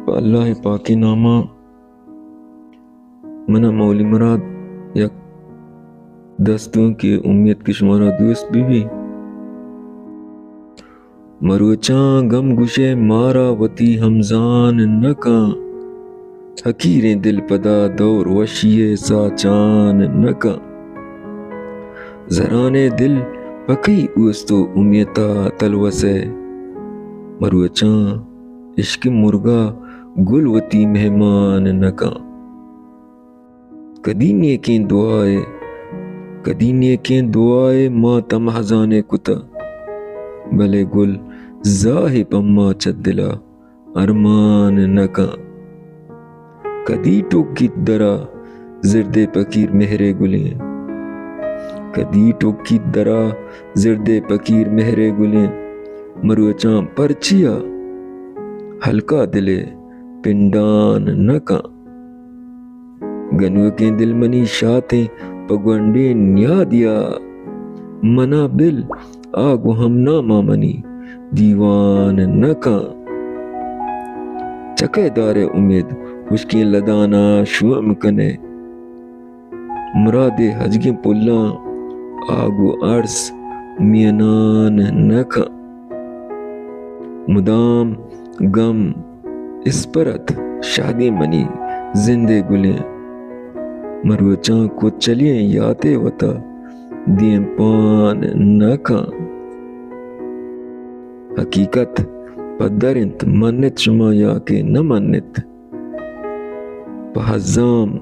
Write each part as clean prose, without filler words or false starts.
اللہ پاکی نامہ منا مولی مراد یک دستوں کی امید کی شمارہ دوست بھی مروچاں غم گشے مارا وتی ہمزان نکاں حقیریں دل پدا دور وشیے ساچان نکاں زرانے دل پکی اوستو امیتا تلوسے مروچاں عشق مرغا گل وتی مہمان نکاں کدی نیکیں دعائے ماں تم ہزانے کتا بلے گل زاہی پما چدلا ارمان نکاں کدی ٹوکی درا زردے پکیر مہرے گلیں کدی ٹوکی درا زردے پکیر مہرے گلیں مروچاں پرچیا ہلکا دلے پنڈان نکاں گنو کے دل منی شاتیں پگونڈے نیا دیا منا بل آگو ہم نامہ منی دیوان نکاں چکے دار امید خشکی لدانا شوم کنے مراد حجگیں پلاں آگو عرص مینان نکاں مدام غم اسپرت شادی منی زندے گلیں مروچاں کو چلیں یاتے وطا دیم پان نکاں حقیقت پدرنت منت شما یا کہ نہ منت پہزام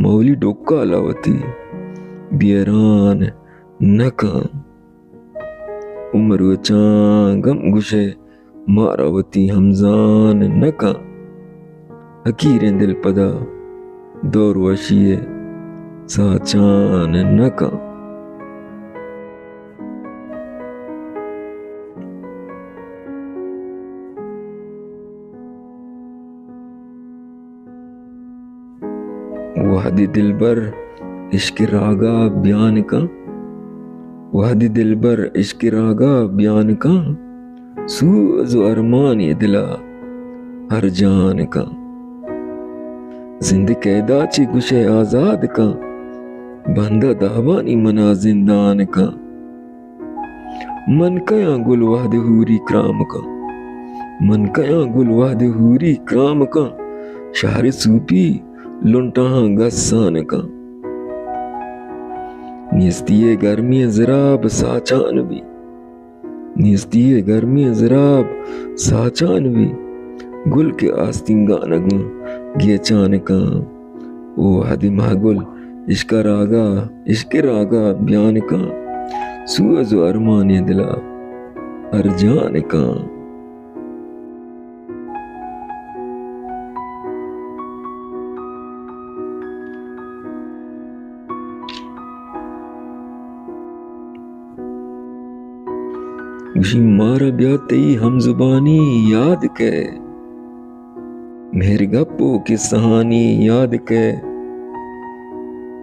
مولی ڈوکا لاوتی بیران نکاں مروچاں غم گشے ماراوتی ہمزان نکاں حقیریں دل پدا دور وشیے ساچان نکاں وحدی دلبر عشق راگا بیان کاں وحدی دلبر عشق راگا بیان کاں سوز و ارمانی دلا ہر جان کاں زند قیدا چی گشے آزاد کاں بندہ دہوانی منا زندان کاں من کیاں گل وحد حوری کرام کاں من کیاں گل وحد حوری کرام کاں شہر سوپی لنٹاں گسان کاں نیستی گرمی زراب ساچان بھی نیستی گرمی زراب ساچان بھی گل کے آستنگان گوں گیچان کاں او حدی محگل عشق راگا بیان کاں سوز و ارمانی دلا ارجان کاں گوشی مارا بیاتی ہم زبانی یاد کے مہر گپو کی سہانی یاد کے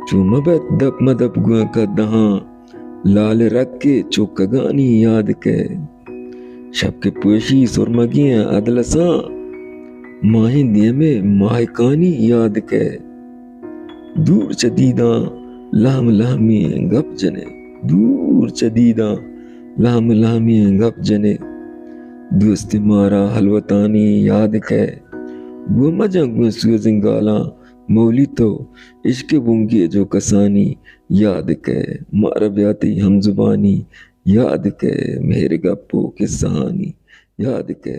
چو مبت دپ مدپ گویں کا دہاں لال رکھ کے چوکگانی یاد کے شب کے پوشی سرمگیاں عدلساں ماہیں دیے میں ماہکانی یاد کے دور چدیداں لہم لہمی گپ جنے دور چدیداں لہم لہمی گپ جنے دوست مارا حلوتانی یاد کے وہ مجنگ سوزنگالاں مولی تو عشق بونگی جو کسانی یاد کے مارا بیاتی ہم زبانی یاد کے مہر گپو کی سہانی یاد کے